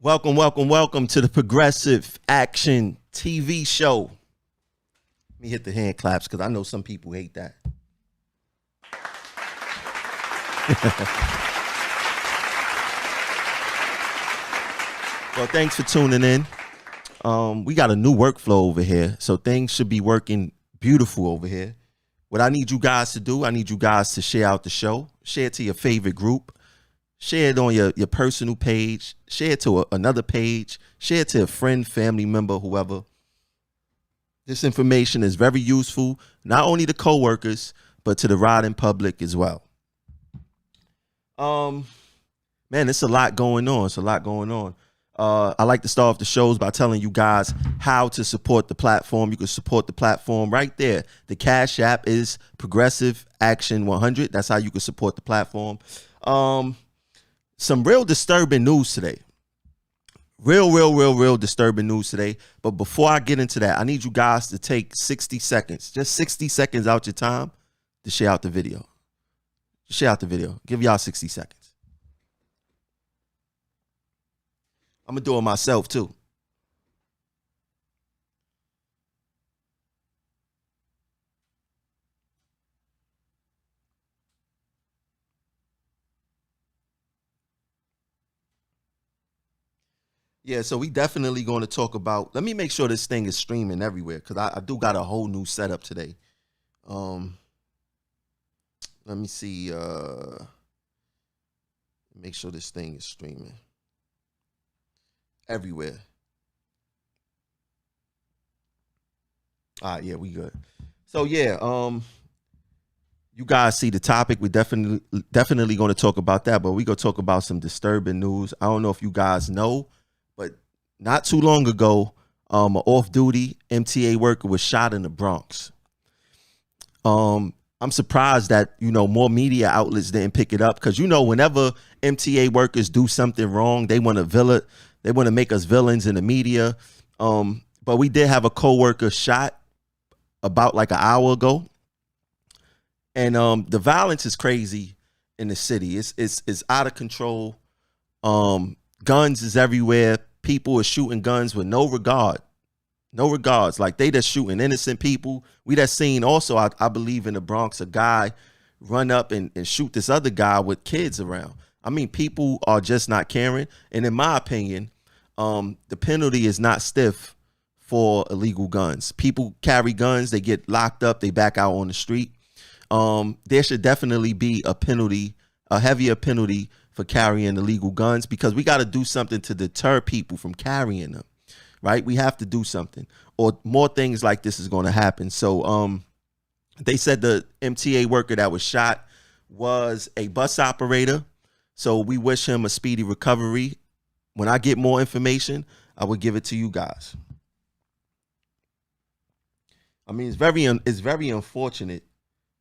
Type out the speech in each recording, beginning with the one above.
Welcome, welcome, welcome to the Progressive Action TV show. Let me hit the hand claps because I know some people hate that. Well, thanks for tuning in. We got a new workflow over here, so things should be working beautiful over here. What I need you guys to do, I need you guys to share out the show, share it to your favorite group, share it on your personal page, share it to another page, share it to a friend, family member, whoever. This information is very useful, not only to coworkers, but to the riding public as well. Man, it's a lot going on. It's a lot going on. I like to start off the shows by telling you guys how to support the platform. You can support the platform right there. The Cash App is Progressive Action 100. That's how you can support the platform. Some real disturbing news today. Real disturbing news today. But before I get into that, I need you guys to take 60 seconds, just 60 seconds out your time to share out the video. Share out the video. Give y'all 60 seconds. I'm going to do it myself too. Yeah, so we definitely going to talk about, let me make sure this thing is streaming everywhere because I do got a whole new setup today. Let me see. Make sure this thing is streaming everywhere. All right, yeah, we good. So yeah, you guys see the topic. We're definitely going to talk about that, but we're going to talk about some disturbing news. I don't know if you guys know, but not too long ago, an off-duty MTA worker was shot in the Bronx. I'm surprised that, more media outlets didn't pick it up because, whenever MTA workers do something wrong, they want to make us villains in the media. But we did have a coworker shot about like an hour ago. And the violence is crazy in the city. It's out of control. Guns is everywhere. People are shooting guns with no regards. Like they just shooting innocent people. We just seen also, I believe in the Bronx, a guy run up and shoot this other guy with kids around. I mean, people are just not caring. And in my opinion, the penalty is not stiff for illegal guns. People carry guns, they get locked up, they back out on the street. There should definitely be a penalty, a heavier penalty for carrying illegal guns because we got to do something to deter people from carrying them. Right? We have to do something or more things like this is going to happen. So they said the MTA worker that was shot was a bus operator. So we wish him a speedy recovery. When I get more information, I will give it to you guys. I mean, it's very unfortunate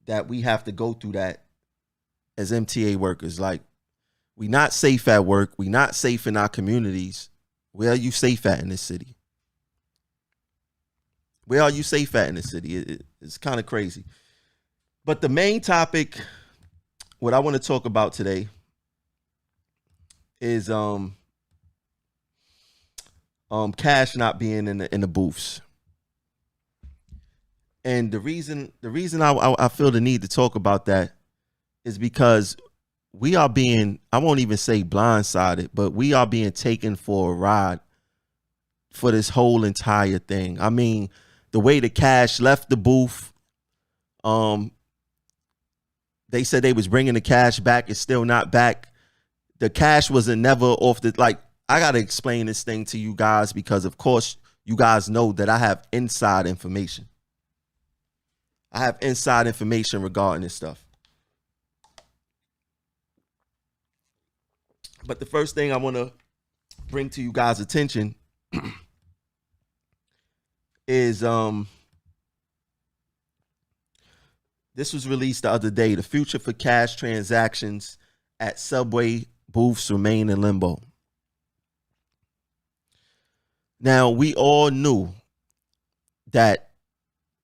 that we have to go through that as MTA workers. Like, we're not safe at work. We're not safe in our communities. Where are you safe at in this city? Where are you safe at in this city? It's kind of crazy. But the main topic, what I want to talk about today is cash not being in the booths. And the reason I feel the need to talk about that is because we are being, I won't even say blindsided, but we are being taken for a ride for this whole entire thing. I mean, the way the cash left the booth, they said they was bringing the cash back. It's still not back. The cash wasn't never off the, like, I got to explain this thing to you guys because, of course, you guys know that I have inside information. I have inside information regarding this stuff. But the first thing I want to bring to you guys' attention is this was released the other day. The future for cash transactions at subway booths remain in limbo. Now, we all knew that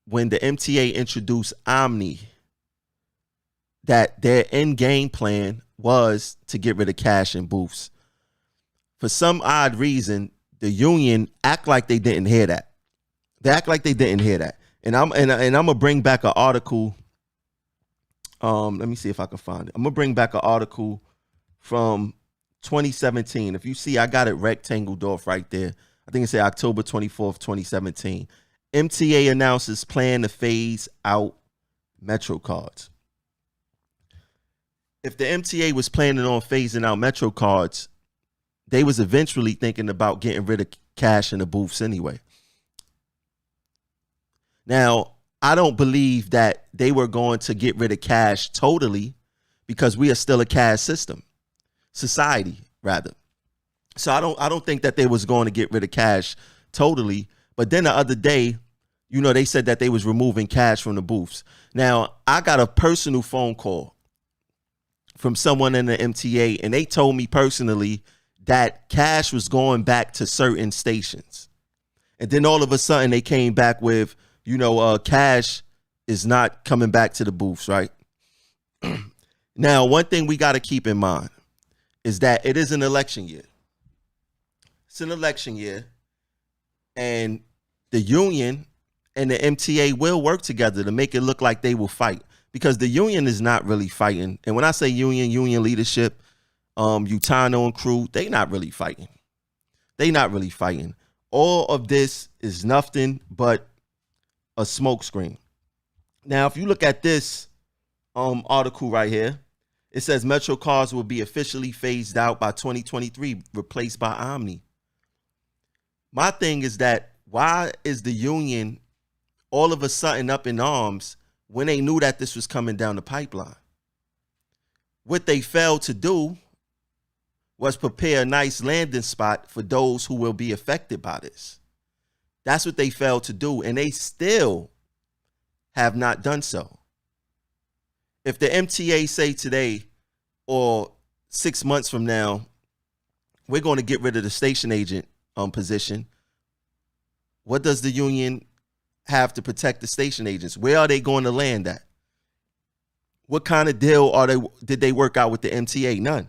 when the MTA introduced Omni, that their end game plan was to get rid of cash in booths. For some odd reason, the union act like they didn't hear that. They act like they didn't hear that. And I'm gonna bring back an article. Let me see if I can find it. I'm gonna bring back an article from 2017. If you see, I got it rectangled off right there. I think it said October 24th, 2017. MTA announces plan to phase out Metro cards. If the MTA was planning on phasing out Metro cards, they was eventually thinking about getting rid of cash in the booths anyway. Now, I don't believe that they were going to get rid of cash totally, because we are still a cash society rather. So I don't think that they was going to get rid of cash totally. But then the other day, they said that they was removing cash from the booths. Now, I got a personal phone call from someone in the MTA, and they told me personally that cash was going back to certain stations. And then all of a sudden they came back with, cash is not coming back to the booths, right? Now, one thing we got to keep in mind is that it is an election year. It's an election year, and the union and the MTA will work together to make it look like they will fight, because the union is not really fighting. And when I say union leadership, Utano and crew, they not really fighting. They not really fighting. All of this is nothing but a smokescreen. Now, if you look at this article right here, it says Metro cars will be officially phased out by 2023, replaced by Omni. My thing is that, why is the union all of a sudden up in arms when they knew that this was coming down the pipeline? What they failed to do was prepare a nice landing spot for those who will be affected by this. That's what they failed to do, and they still have not done so. If the MTA say today or 6 months from now, we're going to get rid of the station agent position, what does the union have to protect the station agents? Where are they going to land at? What kind of deal did they work out with the MTA? None.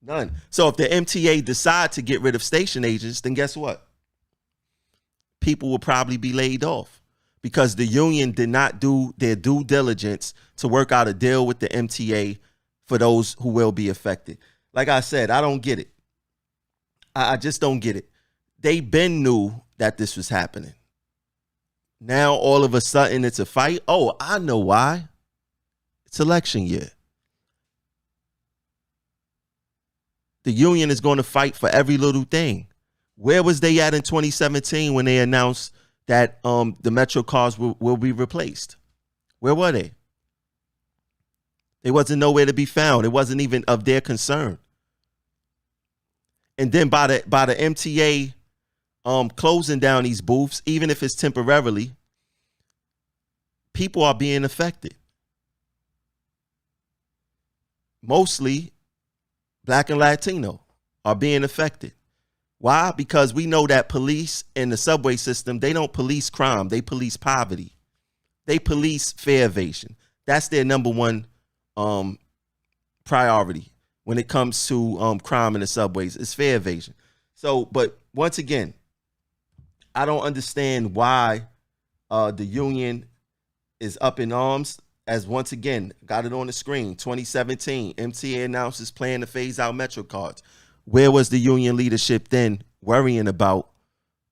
None. So if the MTA decide to get rid of station agents, then guess what? People will probably be laid off, because the union did not do their due diligence to work out a deal with the MTA for those who will be affected. Like I said, I don't get it. I just don't get it. They been knew that this was happening. Now all of a sudden it's a fight. Oh, I know why. It's election year. The union is going to fight for every little thing. Where was they at in 2017 when they announced that the Metro cars will be replaced? Where were they? They wasn't nowhere to be found. It wasn't even of their concern. And then by the MTA closing down these booths, even if it's temporarily, people are being affected. Mostly Black and Latino are being affected. Why? Because we know that police in the subway system, they don't police crime. They police poverty. They police fare evasion. That's their number one priority when it comes to crime in the subways. It's fare evasion. So, but once again, I don't understand why the union is up in arms. As once again, got it on the screen, 2017, MTA announces plan to phase out Metro cards. Where was the union leadership then worrying about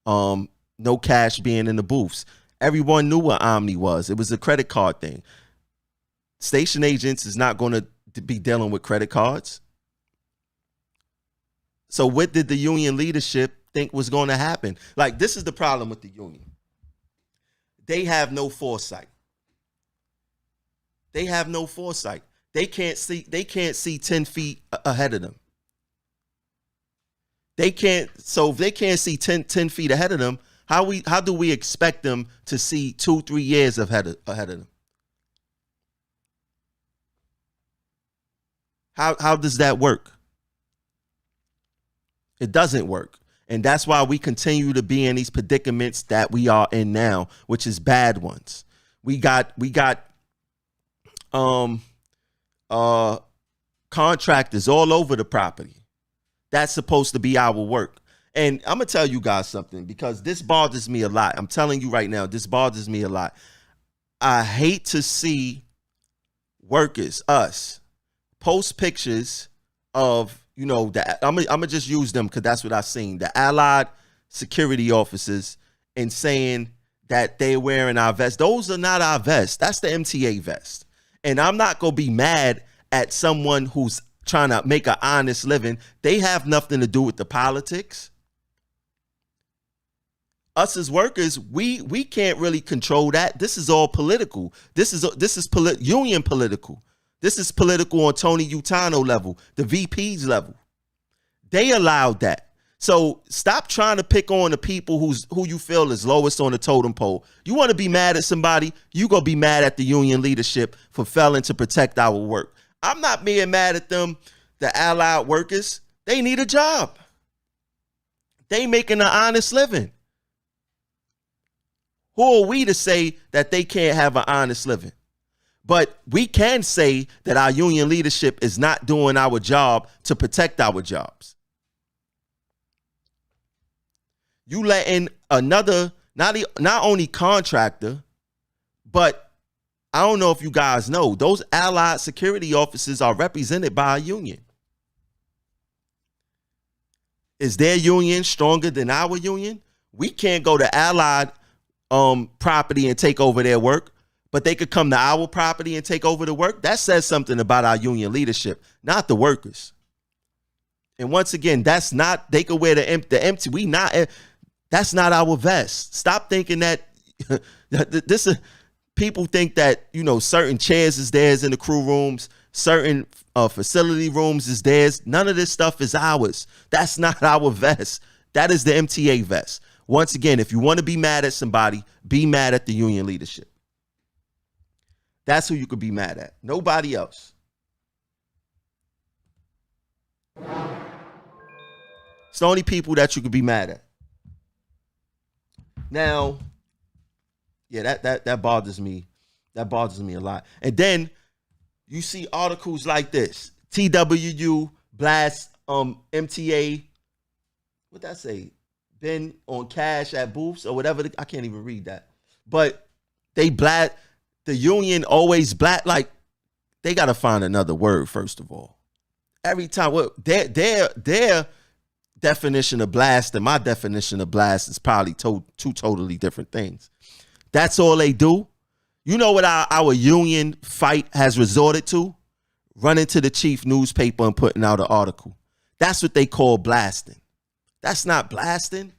no cash being in the booths? Everyone knew what Omni was. It was a credit card thing. Station agents is not going to be dealing with credit cards. So what did the union leadership think was going to happen? Like, this is the problem with the union. They have no foresight. They have no foresight. They can't see 10 feet ahead of them. They can't, so if they can't see 10 feet ahead of them, how do we expect them to see 2-3 years ahead of them? How does that work? It doesn't work. And that's why we continue to be in these predicaments that we are in now, which is bad ones. We got contractors all over the property. That's supposed to be our work. And I'm going to tell you guys something, because this bothers me a lot. I'm telling you right now, this bothers me a lot. I hate to see workers, us, post pictures of, I'm gonna just use them because that's what I've seen. The allied security officers, and saying that they're wearing our vests. Those are not our vests. That's the MTA vest. And I'm not gonna be mad at someone who's trying to make an honest living. They have nothing to do with the politics. Us as workers, we can't really control that. This is all political. This is union political. This is political on Tony Utano level, the VP's level. They allowed that. So stop trying to pick on the people who you feel is lowest on the totem pole. You want to be mad at somebody, you gonna be mad at the union leadership for failing to protect our work. I'm not being mad at them, the allied workers. They need a job. They making an honest living. Who are we to say that they can't have an honest living? But we can say that our union leadership is not doing our job to protect our jobs. You letting another, not only contractor, but I don't know if you guys know, those allied security officers are represented by a union. Is their union stronger than our union? We can't go to allied property and take over their work, but they could come to our property and take over the work. That says something about our union leadership, not the workers. And once again, that's not, they could wear the empty, that's not our vest. Stop thinking that people think that, certain chairs is theirs in the crew rooms, certain facility rooms is theirs. None of this stuff is ours. That's not our vest. That is the MTA vest. Once again, if you want to be mad at somebody, be mad at the union leadership. That's who you could be mad at. Nobody else. It's the only people that you could be mad at. Now, yeah, that bothers me. That bothers me a lot. And then you see articles like this: TWU blast MTA. What that say? Been on cash at booths or whatever. I can't even read that. But they blast, the union always blast, like they got to find another word first of all. Every time, their definition of blast and my definition of blast is probably two totally different things. That's all they do. You know what our union fight has resorted to? Running to the chief newspaper and putting out an article. That's what they call blasting. That's not blasting.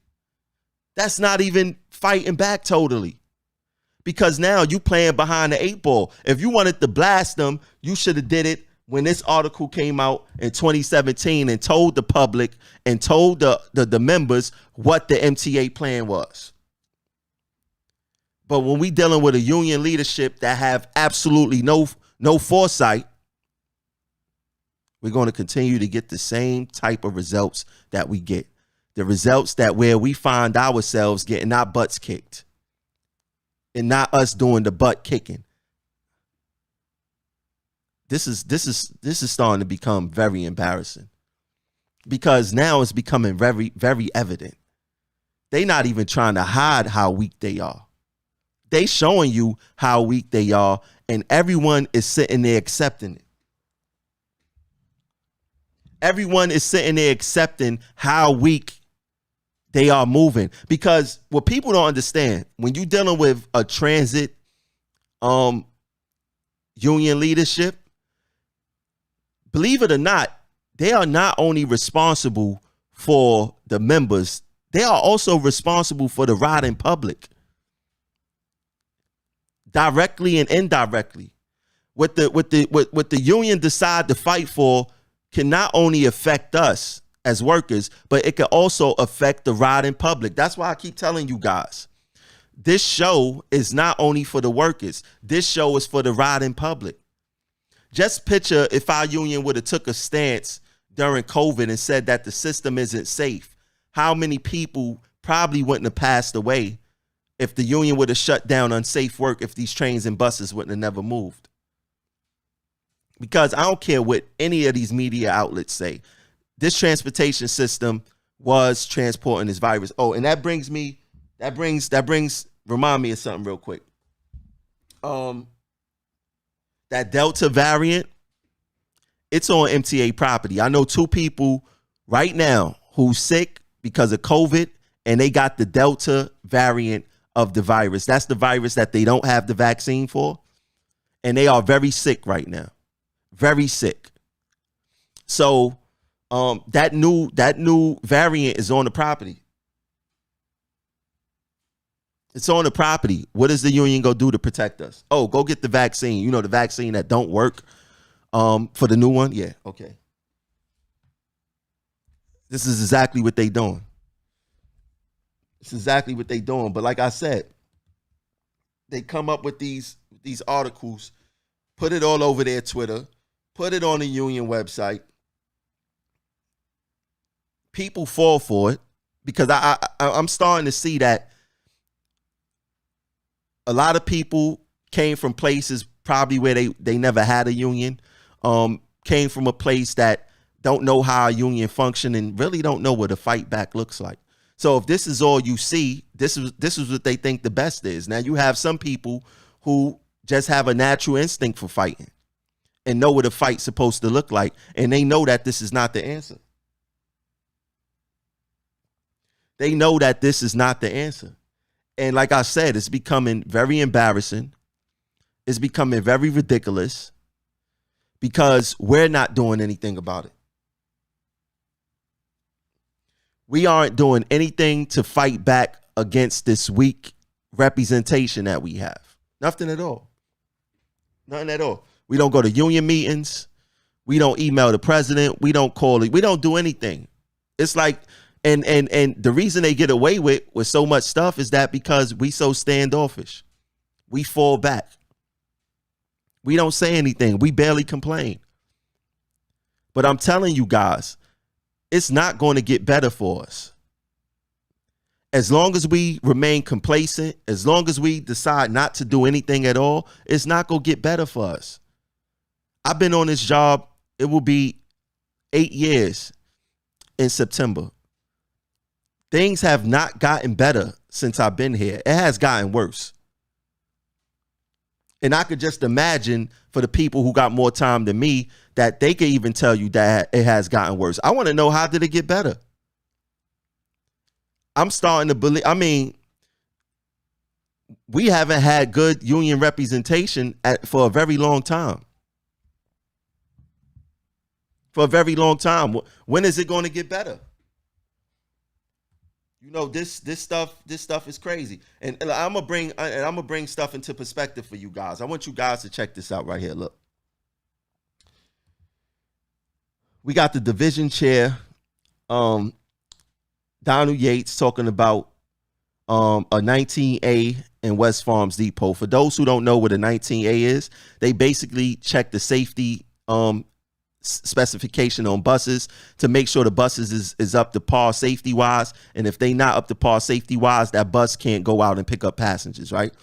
That's not even fighting back totally. Because now you playing behind the 8 ball. If you wanted to blast them, you should have did it when this article came out in 2017 and told the public and told the members what the MTA plan was. But when we dealing with a union leadership that have absolutely no foresight, we're going to continue to get the same type of results that we get. The results that where we find ourselves getting our butts kicked and not us doing the butt kicking. This is starting to become very embarrassing, because now it's becoming very, very evident. They're not even trying to hide how weak they are. They showing you how weak they are, and everyone is sitting there accepting it. Everyone is sitting there accepting how weak they are moving. Because what people don't understand, when you're dealing with a transit union leadership, believe it or not, they are not only responsible for the members, they are also responsible for the riding public. Directly and indirectly. What the union decide to fight for can not only affect us as workers, but it can also affect the riding public. That's why I keep telling you guys, this show is not only for the workers. This show is for the riding public. Just picture if our union would have took a stance during COVID and said that the system isn't safe. How many people probably wouldn't have passed away if the union would have shut down unsafe work, if these trains and buses wouldn't have never moved? Because I don't care what any of these media outlets say. this transportation system was transporting this virus. Oh, and remind me of something real quick. That Delta variant, it's on MTA property. I know 2 people right now who's sick because of COVID, and they got the Delta variant of the virus. That's the virus that they don't have the vaccine for, and they are very sick right now. Very sick. So that new variant is on the property. It's on the property. What is the union go do to protect us? Oh, go get the vaccine. You know, the vaccine that don't work for the new one? Yeah, okay. This is exactly what they doing. It's exactly what they doing. But like I said, they come up with these articles, put it all over their Twitter, put it on the union website. People fall for it because I'm starting to see that a lot of people came from places probably where they never had a union, came from a place that don't know how a union function and really don't know what a fight back looks like. So if this is all you see, this is what they think the best is. Now you have some people who just have a natural instinct for fighting and know what a fight's supposed to look like, and they know that this is not the answer. They know that this is not the answer. And like I said, it's becoming very embarrassing. It's becoming very ridiculous because we're not doing anything about it. We aren't doing anything to fight back against this weak representation that we have. Nothing at all. Nothing at all. We don't go to union meetings. We don't email the president. We don't call it. We don't do anything. It's like, and the reason they get away with so much stuff is that because we so standoffish. We fall back. We don't say anything. We barely complain. But I'm telling you guys, it's not going to get better for us. As long as we remain complacent, as long as we decide not to do anything at all, it's not going to get better for us. I've been on this job, it will be 8 years in September. Things have not gotten better since I've been here. It has gotten worse. And I could just imagine for the people who got more time than me that they could even tell you that it has gotten worse. I want to know, how did it get better? I'm starting to believe, we haven't had good union representation for a very long time. For a very long time. When is it going to get better? You know, this stuff is crazy. And I'm gonna bring stuff into perspective for you guys. I want you guys to check this out right here. Look. We got the division chair, Donald Yates, talking about a 19A in West Farms Depot. For those who don't know what a 19A is, they basically check the safety specification on buses to make sure the buses is up to par safety wise, and if they not up to par safety wise, that bus can't go out and pick up passengers, right?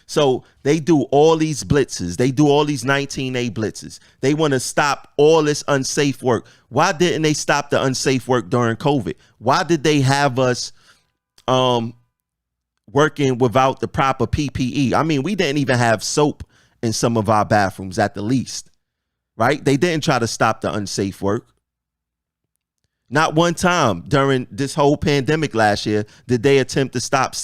So they do all these blitzes, they do all these 19A blitzes. They want to stop all this unsafe work. Why didn't they stop the unsafe work during COVID? Why did they have us working without the proper PPE? I mean, we didn't even have soap in some of our bathrooms at the least. Right? They didn't try to stop the unsafe work. Not one time during this whole pandemic last year did they attempt to stop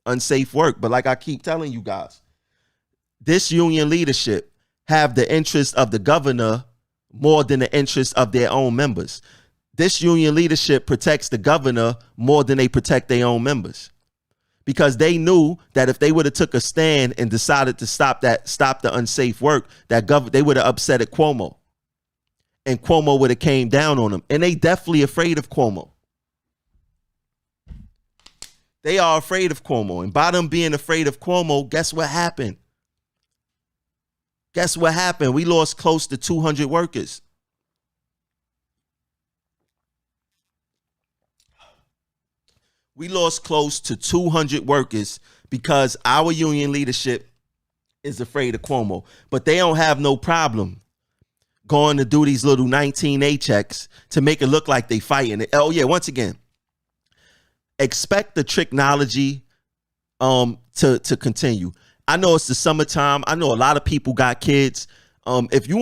unsafe work. But like I keep telling you guys, this union leadership have the interest of the governor more than the interest of their own members. This union leadership protects the governor more than they protect their own members. Because they knew that if they would have took a stand and decided to stop the unsafe work, they would have upset at Cuomo, and Cuomo would have came down on them. And they definitely afraid of Cuomo. They are afraid of Cuomo, and by them being afraid of Cuomo, guess what happened? Guess what happened? We lost close to 200 workers. We lost close to 200 workers because our union leadership is afraid of Cuomo. But they don't have no problem going to do these little 19A checks to make it look like they fighting it. Oh yeah, once again, expect the technology to continue. I know it's the summertime. I know a lot of people got kids. If you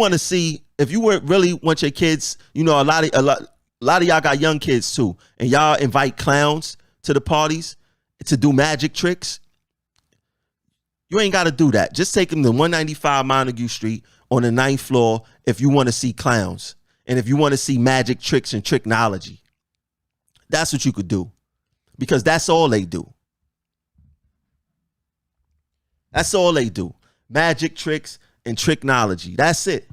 really want your kids, you know, a lot of y'all got young kids too, and y'all invite clowns to the parties to do magic tricks. You ain't got to do that. Just take them to 195 Montague Street on the 9th floor if you want to see clowns and if you want to see magic tricks and technology. That's what you could do, because that's all they do. That's all they do. Magic tricks and technology. That's it.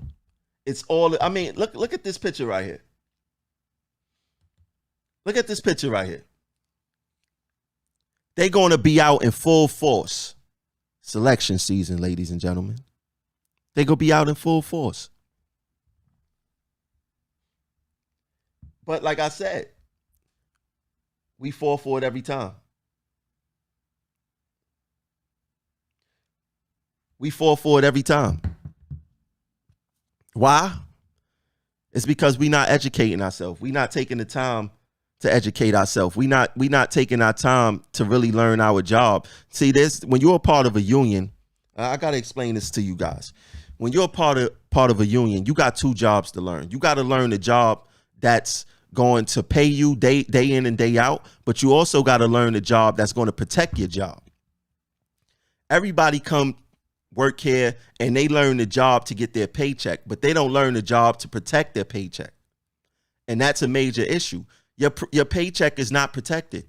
It's all. I mean, look at this picture right here. Look at this picture right here. They're going to be out in full force. Selection season, ladies and gentlemen. They're going to be out in full force. But like I said, we fall for it every time. We fall for it every time. Why? It's because we're not educating ourselves. We're not taking the time to educate ourselves. We not taking our time to really learn our job. See, this when you're a part of a union, I gotta explain this to you guys. When you're a part of a union, you got two jobs to learn. You got to learn the job that's going to pay you day in and day out, but you also got to learn the job that's going to protect your job. Everybody come work here and they learn the job to get their paycheck, but they don't learn the job to protect their paycheck. And that's a major issue. Your paycheck is not protected.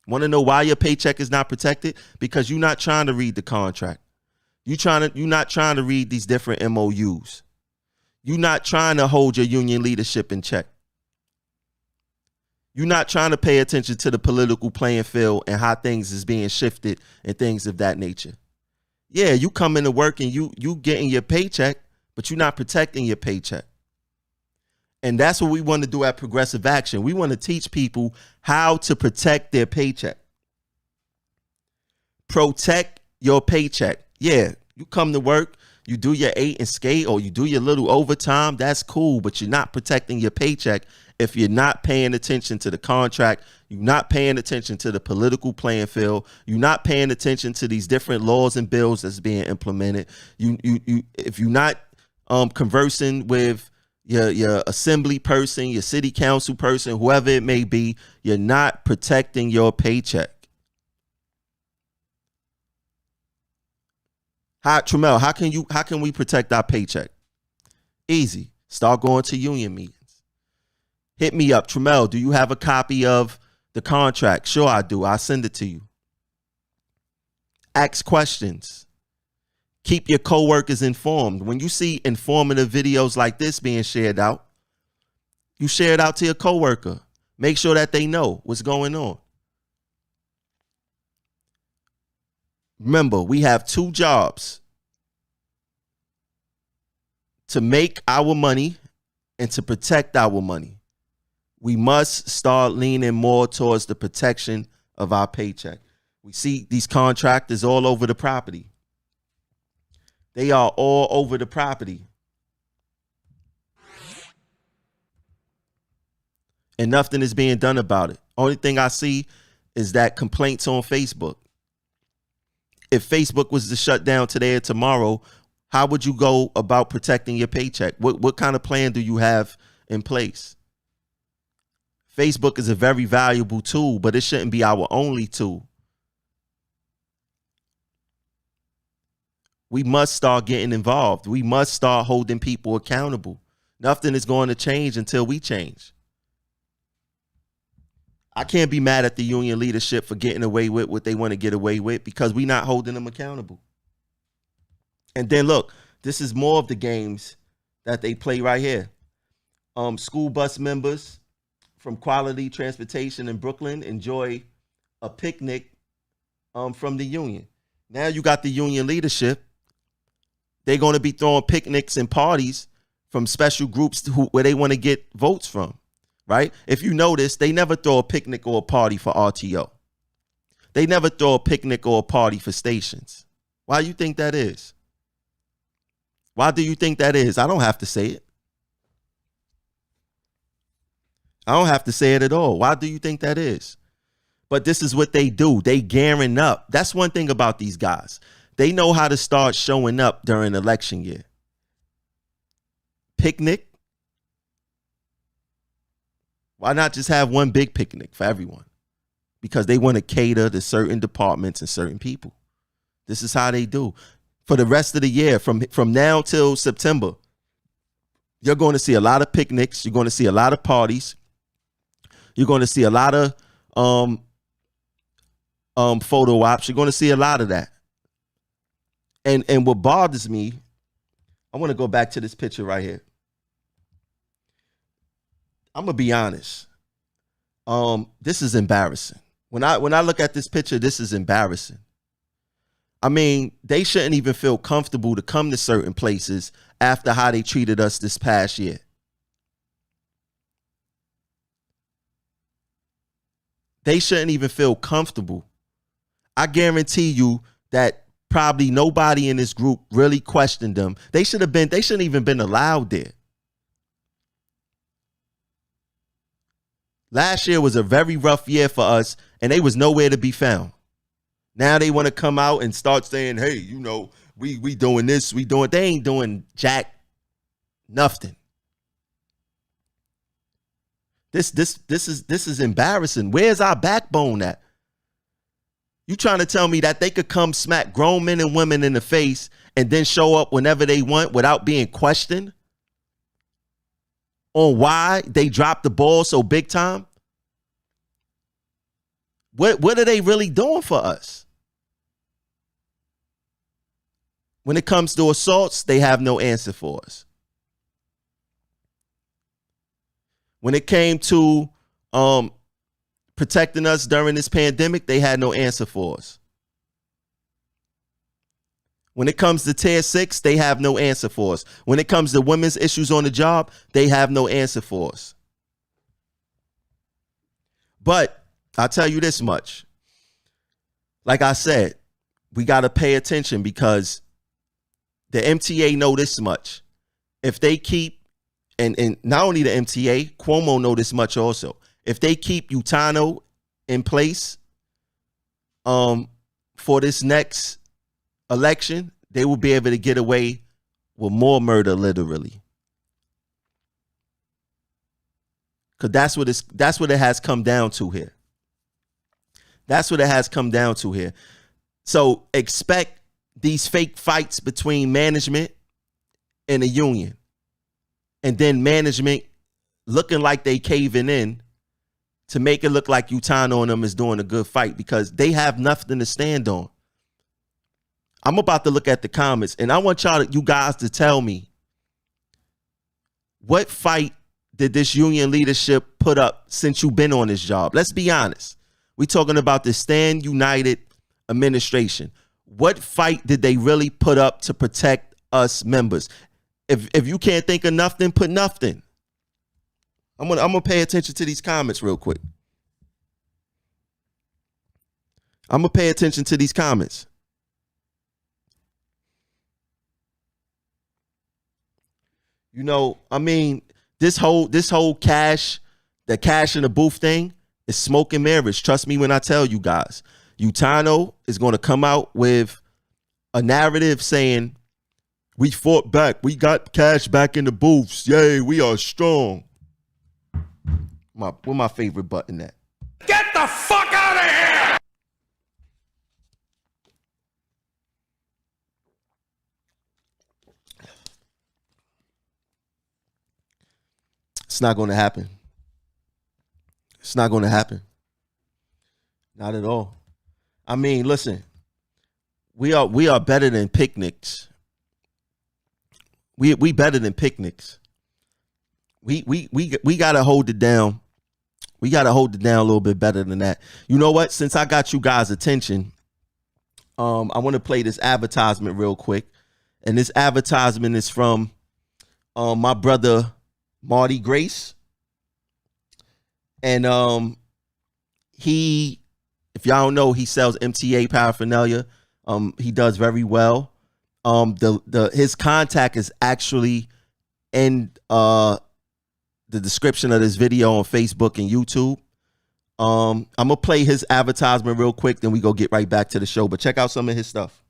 Want to know why your paycheck is not protected? Because you're not trying to read the contract. You're not trying to read these different MOUs. You're not trying to hold your union leadership in check. You're not trying to pay attention to the political playing field and how things is being shifted and things of that nature. Yeah, you come into work and you getting your paycheck, but you're not protecting your paycheck. And that's what we want to do at Progressive Action. We want to teach people how to protect their paycheck. Protect your paycheck. Yeah, you come to work, you do your 8 and skate, or you do your little overtime. That's cool, but you're not protecting your paycheck if you're not paying attention to the contract. You're not paying attention to the political playing field. You're not paying attention to these different laws and bills that's being implemented. If you're not conversing with your assembly person, your city council person, whoever it may be, you're not protecting your paycheck. Tramel, how can we protect our paycheck? Easy. Start going to union meetings. Hit me up. Tramel, do you have a copy of the contract? Sure, I do. I'll send it to you. Ask questions. Keep your coworkers informed. When you see informative videos like this being shared out, you share it out to your coworker. Make sure that they know what's going on. Remember, we have two jobs: to make our money and to protect our money. We must start leaning more towards the protection of our paycheck. We see these contractors all over the property. They are all over the property. And nothing is being done about it. Only thing I see is that complaints on Facebook. If Facebook was to shut down today or tomorrow, how would you go about protecting your paycheck? What kind of plan do you have in place? Facebook is a very valuable tool, but it shouldn't be our only tool. We must start getting involved. We must start holding people accountable. Nothing is going to change until we change. I can't be mad at the union leadership for getting away with what they want to get away with, because we're not holding them accountable. And then look, this is more of the games that they play right here. School bus members from Quality Transportation in Brooklyn enjoy a picnic from the union. Now you got the union leadership. They're going to be throwing picnics and parties from special groups where they want to get votes from, right? If you notice, they never throw a picnic or a party for RTO. They never throw a picnic or a party for stations. Why do you think that is? Why do you think that is? I don't have to say it. I don't have to say it at all. Why do you think that is? But this is what they do. They gearing up. That's one thing about these guys. They know how to start showing up during election year. Picnic. Why not just have one big picnic for everyone? Because they want to cater to certain departments and certain people. This is how they do. For the rest of the year, from now till September, you're going to see a lot of picnics. You're going to see a lot of parties. You're going to see a lot of photo ops. You're going to see a lot of that. And what bothers me, I want to go back to this picture right here. I'm gonna be honest. This is embarrassing. When I look at this picture, this is embarrassing. I mean, they shouldn't even feel comfortable to come to certain places after how they treated us this past year. They shouldn't even feel comfortable. I guarantee you that probably nobody in this group really questioned them. They shouldn't even been allowed there. Last year was a very rough year for us, and they was nowhere to be found. Now they want to come out and start saying, hey, you know, we doing this, we doing. They ain't doing jack nothing. This is embarrassing. Where's our backbone at? You trying to tell me that they could come smack grown men and women in the face and then show up whenever they want without being questioned on why they dropped the ball so big time? What are they really doing for us? When it comes to assaults, they have no answer for us. When it came to protecting us during this pandemic, they had no answer for us. When it comes to Tier 6, they have no answer for us. When it comes to women's issues on the job, they have no answer for us. But I'll tell you this much. Like I said, we got to pay attention because the MTA know this much. If they keep, and not only the MTA, Cuomo know this much also. If they keep Utano in place for this next election, they will be able to get away with more murder, literally. Because that's what it has come down to here. That's what it has come down to here. So expect these fake fights between management and the union. And then management looking like they caving in to make it look like Utano and them is doing a good fight because they have nothing to stand on. I'm about to look at the comments and I want you guys to tell me what fight did this union leadership put up since you've been on this job? Let's be honest. We're talking about the Stand United administration. What fight did they really put up to protect us members? If you can't think of nothing, put nothing. I'm gonna pay attention to these comments real quick. I'm gonna pay attention to these comments. You know, I mean, this whole cash, the cash in the booth thing is smoke and mirrors. Trust me when I tell you guys. Utano is going to come out with a narrative saying, we fought back. We got cash back in the booths. Yay, we are strong. Where my favorite button at? Get the fuck out of here! It's not going to happen. It's not going to happen. Not at all. I mean, listen, we are better than picnics. We better than picnics. We gotta hold it down. We gotta hold it down a little bit better than that. You know what? Since I got you guys' attention, I want to play this advertisement real quick. And this advertisement is from my brother Marty Grace. And he, if y'all don't know, he sells MTA paraphernalia. He does very well. His contact is actually in the description of this video on Facebook and YouTube. I'm gonna play his advertisement real quick, then we go get right back to the show. But check out some of his stuff.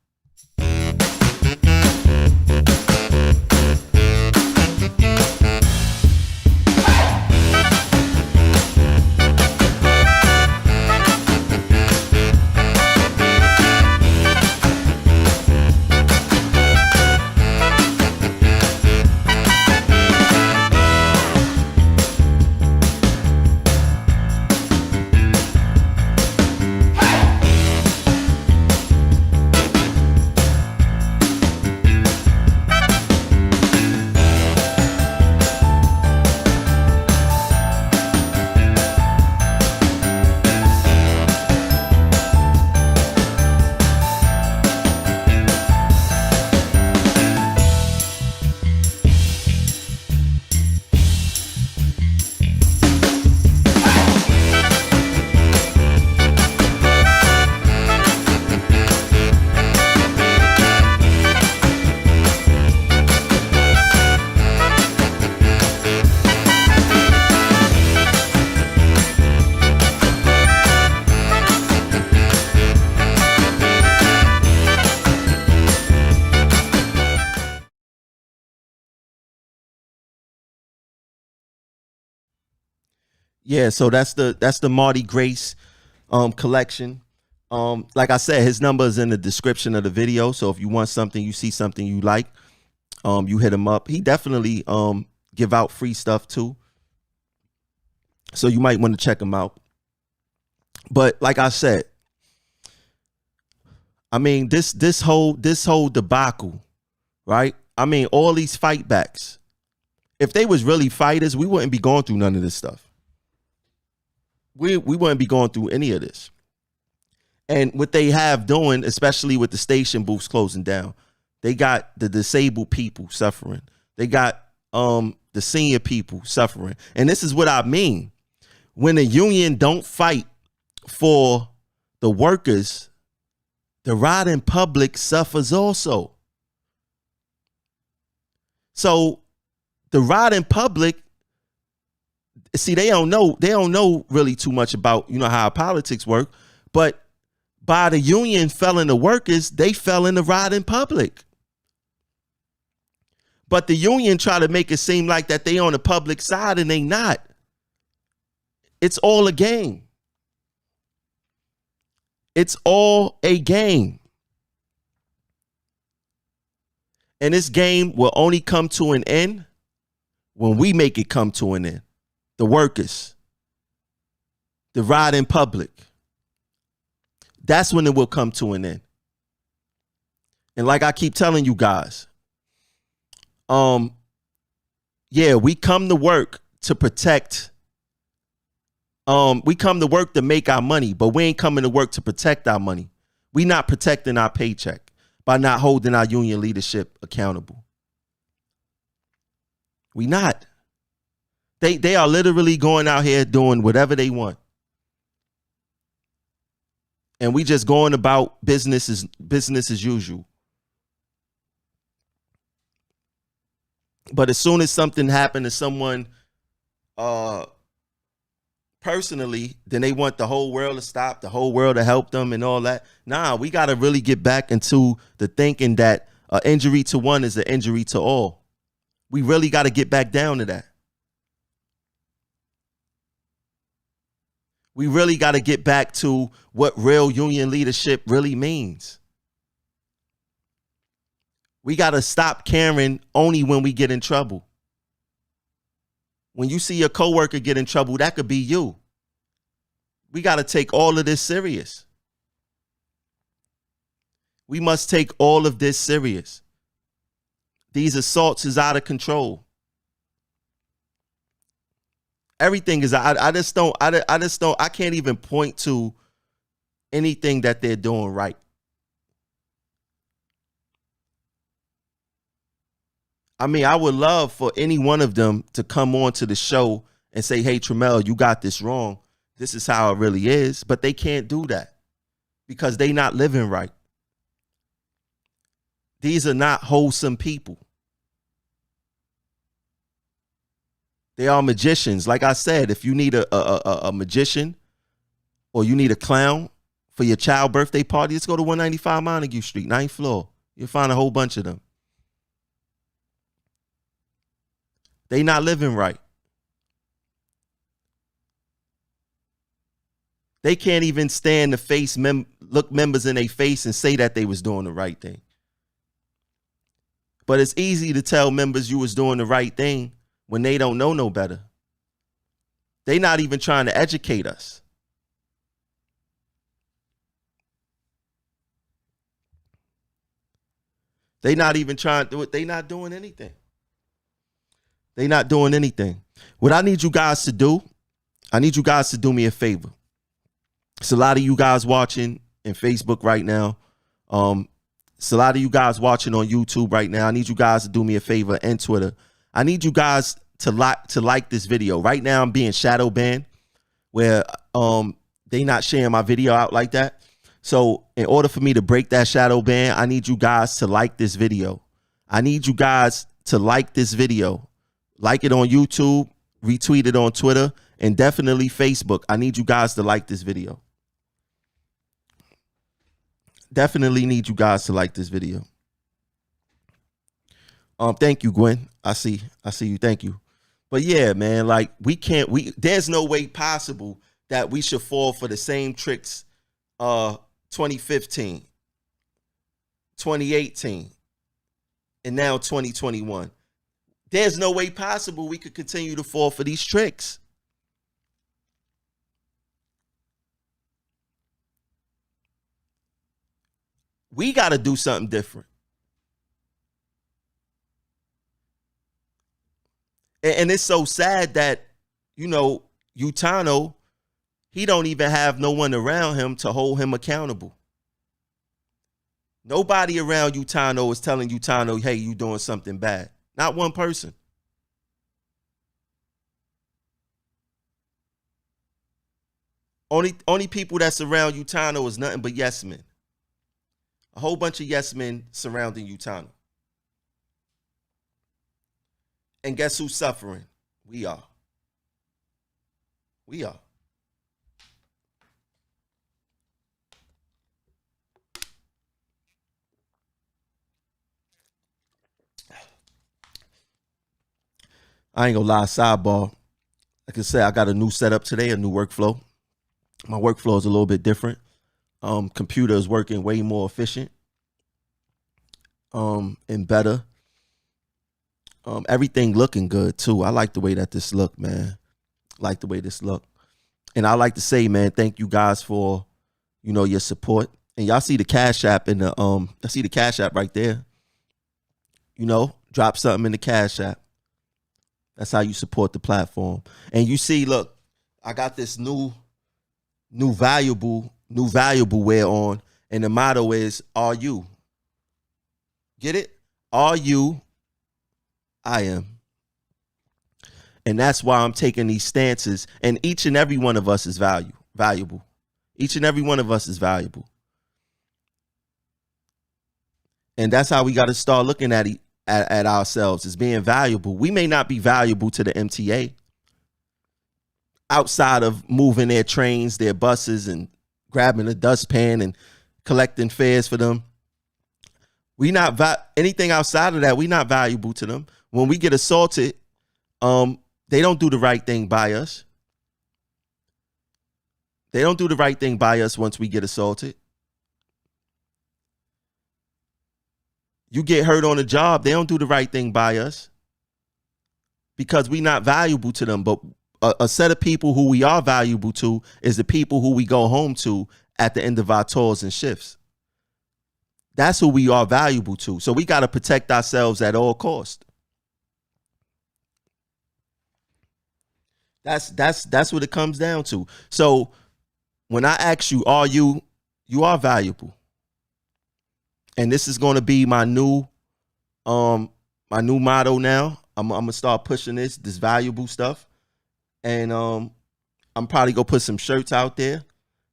Yeah, so that's the Marty Grace collection. Like I said, his number is in the description of the video. So if you want something, you see something you like, you hit him up. He definitely give out free stuff too. So you might want to check him out. But like I said, I mean, this whole debacle, right? I mean, all these fight backs. If they was really fighters, we wouldn't be going through none of this stuff. We wouldn't be going through any of this. And what they have doing, especially with the station booths closing down, they got the disabled people suffering. They got the senior people suffering. And this is what I mean. When the union don't fight for the workers, the riding public suffers also. So the riding public, see, they don't know really too much about, how politics work, but by the union felling the workers, they fell in the riding public. But the union try to make it seem like that they on the public side, and they not. It's all a game. It's all a game. And this game will only come to an end when we make it come to an end. The workers, the riding public. That's when it will come to an end. And like I keep telling you guys, yeah, we come to work to protect. We come to work to make our money, but we ain't coming to work to protect our money. We not protecting our paycheck by not holding our union leadership accountable. We not. They are literally going out here doing whatever they want. And we just going about business as usual. But as soon as something happened to someone personally, then they want the whole world to stop, the whole world to help them and all that. Nah, we got to really get back into the thinking that an injury to one is an injury to all. We really got to get back down to that. We really got to get back to what real union leadership really means. We got to stop caring only when we get in trouble. When you see your coworker get in trouble, that could be you. We got to take all of this serious. We must take all of this serious. These assaults is out of control. Everything is, I can't even point to anything that they're doing right. I mean, I would love for any one of them to come on to the show and say, hey, Tramel, you got this wrong. This is how it really is. But they can't do that because they not living right. These are not wholesome people. They are magicians. Like I said, if you need a magician or you need a clown for your child birthday party, let's go to 195 Montague Street, 9th floor. You'll find a whole bunch of them. They not living right. They can't even stand to face look members in their face and say that they was doing the right thing. But it's easy to tell members you was doing the right thing when they don't know no better. They not even trying to educate us. They not even trying to do it. They not doing anything. They not doing anything. What I need you guys to do, I need you guys to do me a favor. It's a lot of you guys watching in Facebook right now. It's a lot of you guys watching on YouTube right now. I need you guys to do me a favor, and Twitter. I need you guys to like this video. Right now I'm being shadow banned where they not sharing my video out like that. So in order for me to break that shadow ban, I need you guys to like this video. I need you guys to like this video. Like it on YouTube, retweet it on Twitter, and definitely Facebook. I need you guys to like this video. Definitely need you guys to like this video. Thank you, Gwen. I see you. Thank you. But yeah, man, like there's no way possible that we should fall for the same tricks 2015, 2018, and now 2021. There's no way possible we could continue to fall for these tricks. We got to do something different. And it's so sad that, you know, Utano, he don't even have no one around him to hold him accountable. Nobody around Utano is telling Utano, hey, you doing something bad. Not one person. Only people that surround Utano is nothing but yes men. A whole bunch of yes men surrounding Utano. And guess who's suffering? We are. We are. I ain't gonna lie, sidebar. Like I said, I got a new setup today, a new workflow. My workflow is a little bit different. Computer is working way more efficient and better. Everything looking good too. I like the way that this look, man. Like the way this look. And I like to say, man, thank you guys for, you know, your support. And y'all see the Cash App in the I see the Cash App right there. You know, drop something in the Cash App. That's how you support the platform. And you see, look, I got this new valuable wear on, and the motto is, are you? Get it? Are you? I am. And that's why I'm taking these stances, and each and every one of us is valuable. Each and every one of us is valuable. And that's how we got to start looking at ourselves as being valuable. We may not be valuable to the MTA outside of moving their trains, their buses, and grabbing a dustpan and collecting fares for them. We not anything outside of that. We not valuable to them. When we get assaulted, they don't do the right thing by us. They don't do the right thing by us once we get assaulted. You get hurt on a job, they don't do the right thing by us because we not valuable to them. But a set of people who we are valuable to is the people who we go home to at the end of our tours and shifts. That's who we are valuable to. So we got to protect ourselves at all costs. That's what it comes down to. So when I ask you, are you are valuable. And this is going to be my new motto now. I'm going to start pushing this valuable stuff. And I'm probably going to put some shirts out there,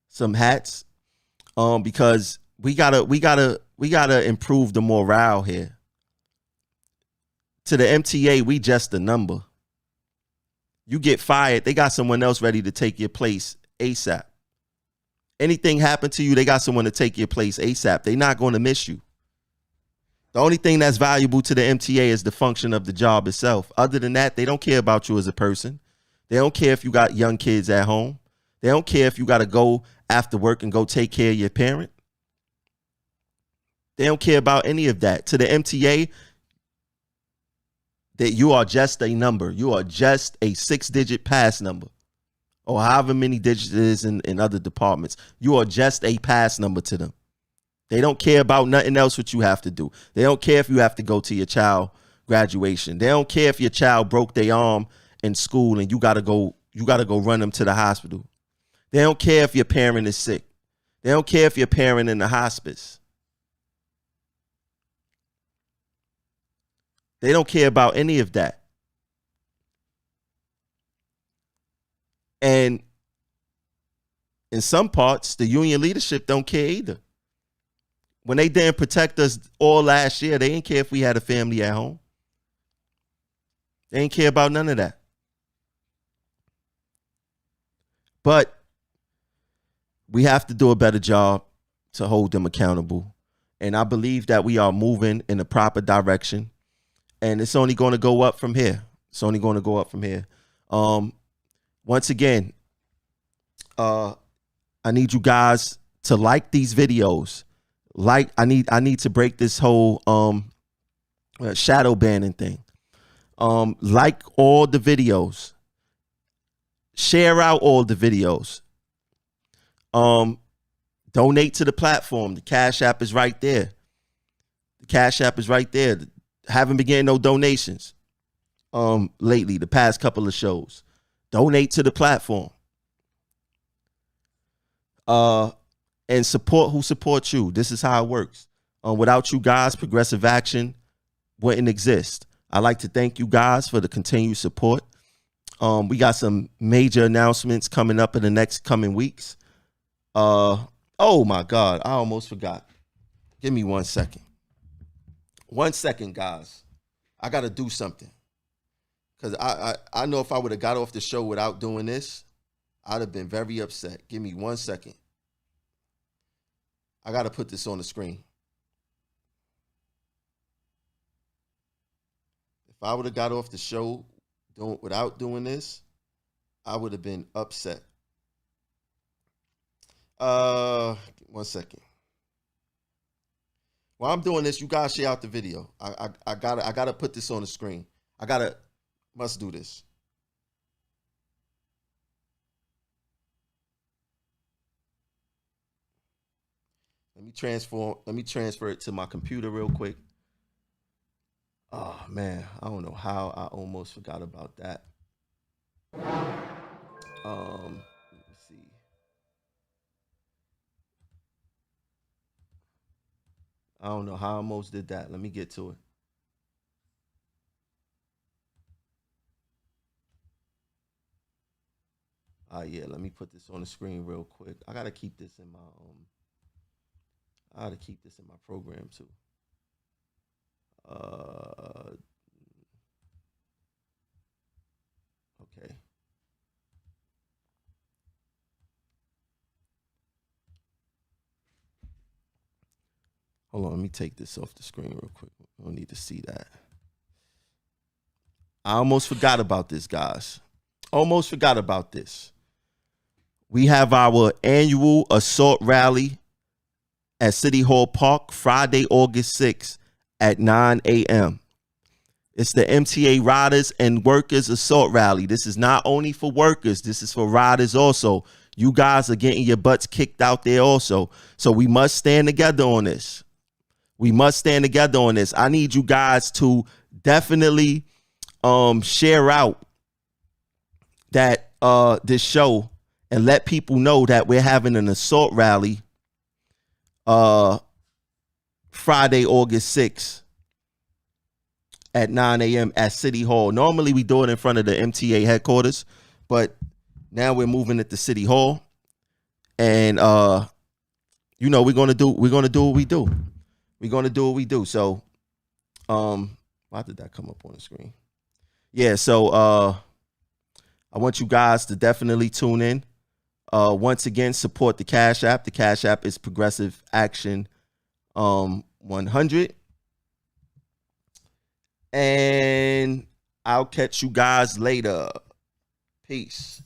some hats, because we gotta improve the morale here. To the MTA, we just a number. You get fired, they got someone else ready to take your place ASAP. Anything happen to you, they got someone to take your place ASAP. They're not going to miss you. The only thing that's valuable to the MTA is the function of the job itself. Other than that, they don't care about you as a person. They don't care if you got young kids at home. They don't care if you got to go after work and go take care of your parent. They don't care about any of that. To the MTA, that you are just a number. You are just a 6-digit pass number, or however many digits it is in other departments. You are just a pass number to them. They don't care about nothing else what you have to do. They don't care if you have to go to your child graduation. They don't care if your child broke their arm in school and you gotta go run them to the hospital. They don't care if your parent is sick. They don't care if your parent in the hospice. They don't care about any of that. And in some parts, the union leadership don't care either. When they didn't protect us all last year, they didn't care if we had a family at home. They didn't care about none of that. But we have to do a better job to hold them accountable. And I believe that we are moving in the proper direction. And it's only going to go up from here. It's only going to go up from here. Once again, I need you guys to like these videos. I need to break this whole shadow banning thing. Like all the videos. Share out all the videos. Donate to the platform. The Cash App is right there. The Cash App is right there. Haven't been getting no donations lately, the past couple of shows. Donate to the platform. And support who supports you. This is how it works. Without you guys, Progressive Action wouldn't exist. I'd like to thank you guys for the continued support. We got some major announcements coming up in the next coming weeks. Oh my God, I almost forgot. Give me 1 second. 1 second, guys. I got to do something. Because I know if I would have got off the show without doing this, I'd have been very upset. Give me 1 second. I got to put this on the screen. If I would have got off the show without doing this, I would have been upset. 1 second. While I'm doing this, you guys share out the video. I gotta put this on the screen. Must do this. Let me transfer it to my computer real quick. Oh man, I don't know how I almost forgot about that. Let me see. I don't know how I almost did that. Let me get to it. Yeah, let me put this on the screen real quick. I gotta keep this in my program too. Okay. Hold on, let me take this off the screen real quick. I don't need to see that. I almost forgot about this, guys. Almost forgot about this. We have our annual assault rally at City Hall Park, Friday, August 6th at 9 a.m. It's the MTA Riders and Workers Assault Rally. This is not only for workers. This is for riders also. You guys are getting your butts kicked out there also. So we must stand together on this. We must stand together on this. I need you guys to definitely share out that this show and let people know that we're having an assault rally Friday, August 6th at 9 a.m. at City Hall. Normally we do it in front of the MTA headquarters, but now we're moving it to City Hall. And you know, we're gonna do what we do. We're gonna do what we do. So why did that come up on the screen? Yeah, so I want you guys to definitely tune in. Once again, support the Cash App. The Cash App is Progressive Action 100. And I'll catch you guys later. Peace.